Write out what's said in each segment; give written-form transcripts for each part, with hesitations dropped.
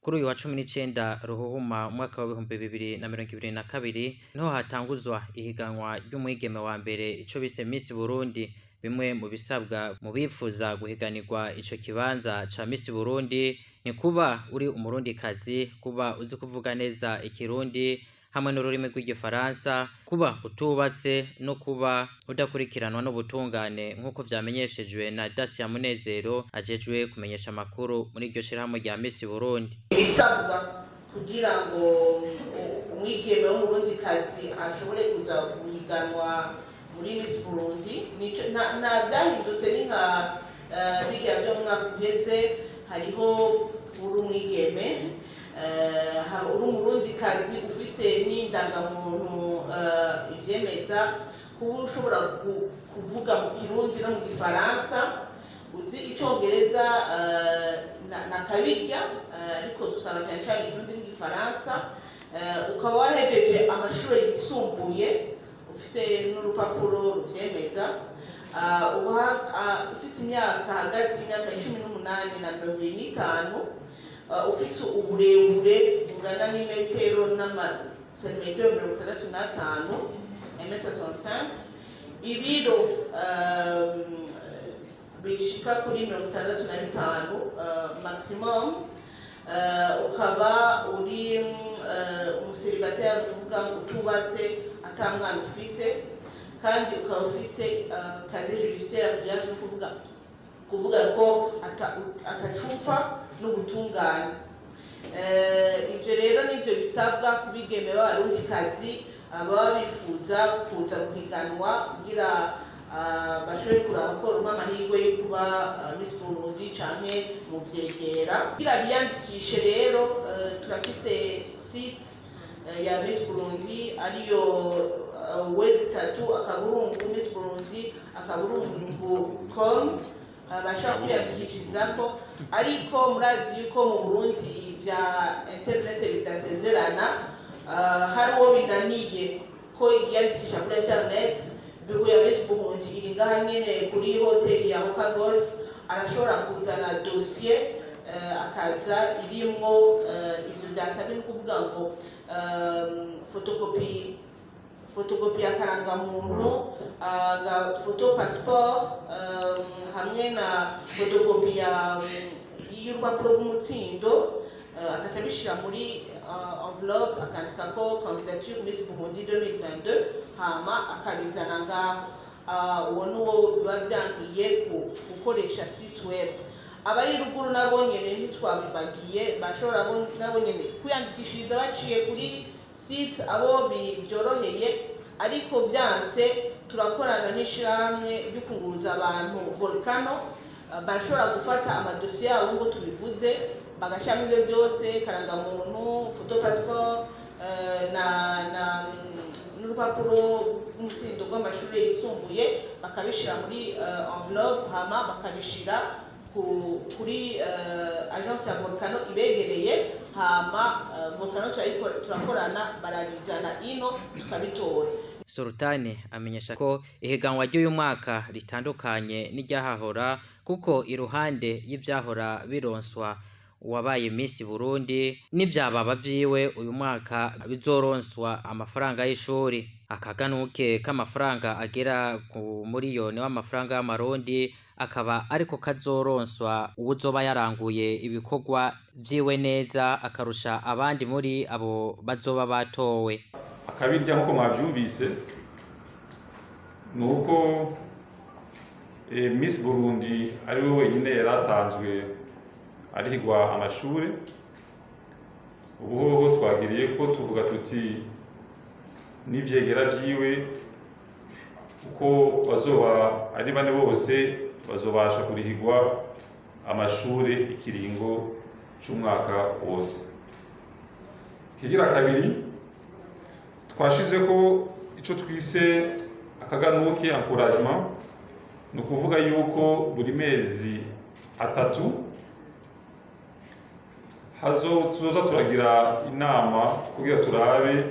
Kuri uyu wa 19 Ruhuhuma umwaka wa 2022 niho hatanguzwa ihiganwa ry'umwigeme wa mbere ico bise MISS Burundi. Bimwe mu bisabwa mu bifuza guhiganirwa ico kibanza ca MISS Burundi ni kuba uri umurundikazi, kuba uzi kuvuga neza ikirundi hamwe n'ururimi rw'igifaransa, kuba utubatse no kuba udakurikiranwa n'ubutungane nk'uko vyamenyeshejwe na Dacia Munezero ajejwe kumenyesha amakuru muri iryo shirahamwe rya MISS Burundi. Ibisabwa kugira ngo umwigeme w'umurundikazi ashobore kuza guhiganwa muri MISS Burundi nta vyahindutse ni nka biriya vyo mu mwaka uheze. Hariho uri umwigeme uri umurundikazi ufise n'indangamuntu ivyemeza kuba ushobora kuvuga mu kirundi no mu gifaransa, uzi icongereza na kabirya, ariko dusanga cyane cyane ikirundi n'igifaransa, ukaba wahejeje amashuri yisumbuye ufise n'urupapuro ruvyemeza, ufise imyaka hagati y'imyaka 18 na 25, ufise uburebure bungana n'imetero n'amasantimetero 65, 1m65, ibiro bishika kuri 65 maximum, ukaba uri umuseribateri uvuga utubatse ata mwana ufise, kandi ukaba ufise kazi judiciaire byaje kuvuga ko atacufa n'ubutungane. Ivyo rero nivyo bisabwa kubigeme b'abarundikazi baba bifuza kuza guhiganwa kugira bashobore kuraba ko rumwe amahirwe yo kuba MISS Burundi canke mu vyegera. Kugira biyandikishe rero turafise site ya MISS Burundi ariyo www.missburundi.com bashaka kwiyandikishirizako, ariko murazi yuko mu Burundi vya internet bidasezerana. Hari uwo binaniye ko yiyandikisha kuri internet, biro ya MISS Burundi iri ngaha nyene kuri hoteli ya Hoka Golf, arashobora kuzana dossier akaza irimwo ivyo byasabwe no kuvuga ngo fotokopi ya karangamuntu, foto passport, hamwe na fotokopi y'urupapuro rw'umutsindo, akatabishira muri enveloppe akandikako candidature MISS Burundi 2022, hama akabizana ngaho. Uwo nuwo biba vyankiye gukoresha site web. Abari ruguru nabo nyene ntitwabibagiye, bashobora nabo nyene kwiyandikishiriza baciye kuri site abo byoroheye, ariko byanse turakorana n'ishirahamwe ryo kunguruza abantu Volcano, bashobora gufata amadosiye yabo ngo tubivuze bagashamo ibyo byose, karangamuntu, foto passport n'urupapuro rw'umutsindo rw'amashuri yisumbuye, bakabishira muri enveloppe, hama bakabishira kuri agence ya Volcano ibegereye, hama Volcano turakorana barabizana ino tukabitora. Sultani amenyesha ko ihiganwa ry'uyu mwaka ritandukanye n'iryahahora, kuko iruhande y'ivyahora bironswa uwabaye MISS Burundi n'ivyababa vyiwe uyu mwaka bizoronswa amafaranga y'ishuri. Akaganuke k'amafaranga agera ku miliyoni w'amafaranga y'amarundi akaba ariko kazoronswa uwuzoba yaranguye ibikorwa vyiwe neza akarusha abandi muri abo bazoba batowe. Akabirya nkuko mwavyumvise nuko MISS Burundi ari we wenyine yarasanzwe arihigwa amashure. Ubu twagiriye ko tuvuga tuti n'ivyegera vyiwe uko bazoba ari bane bose bazobasha kurihigwa amashure ikiringo c'umwaka wose. Kigira kabiri, twashizeko ico twise akaganuke encouragement, ni ukuvuga yuko buri mezi atatu tuzoza turagira inama kugira turabe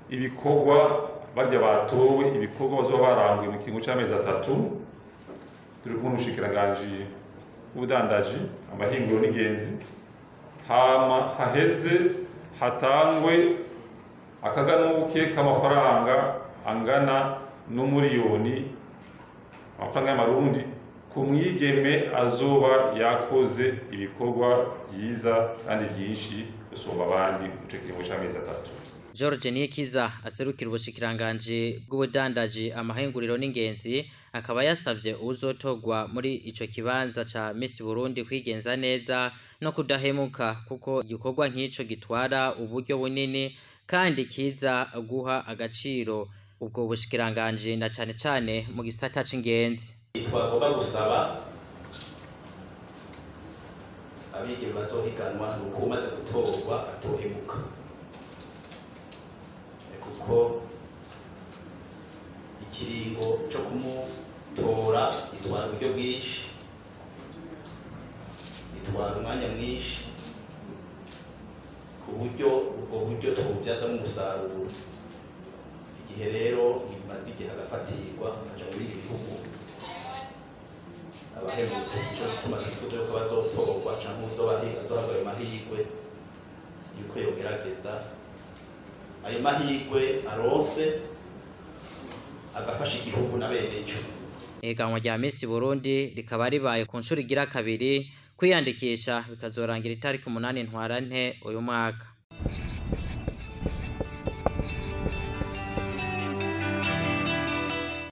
ibikorwa barya batowe, ibikorwa bazoba baranguye mu kiringo c'amezi atatu. Turi kumwe n'ubushikiranganje ubudandaji, amahinguro n'ingenzi, hama haheze hatangwe akaganuke k'amafaranga angana n'umuriyoni amafaranga y'amarundi ku mwigeme azoba yakoze ibikorwa byiza kandi byinshi gusumba abandi mu kiringo c'amezi 3. George Nikiza aserukira ubushikiranganje bw'ubudandaji amahinguriro n'ingenzi akaba yasavye uzotogwa muri ico kibanza ca Miss Burundi kwigenza neza no kudahemuka kuko igikorwa nk'ico gitwara uburyo bunini kandi kiza guha agaciro ubwo bushikiranganje na cane cane mu gisata c'ingenzi. Twagomba gusaba abigeme bazohiganwa nuko umaze gutorwa atohemuka, kuko ikiringo cyo kumutora itwara uburyo bwinshi, itwara umwanya mwinshi, ku buryo ubwo buryo tububyazamo umusaruro. Igihe rero bimaze igihe agafatirwa akaja muri ibi bihugu abahemutse, icyo gituma twifuza yuko bazotorwa canke azohabwa ayo mahirwe yuko yogerageza ayo mahirwe aronse agafasha igihugu na bene ico. Ihiganwa rya Miss Burundi rikaba ribaye ku nshuro igira kabiri, kwiyandikisha bikazorangira itariki 8 Ntwarante uyu mwaka.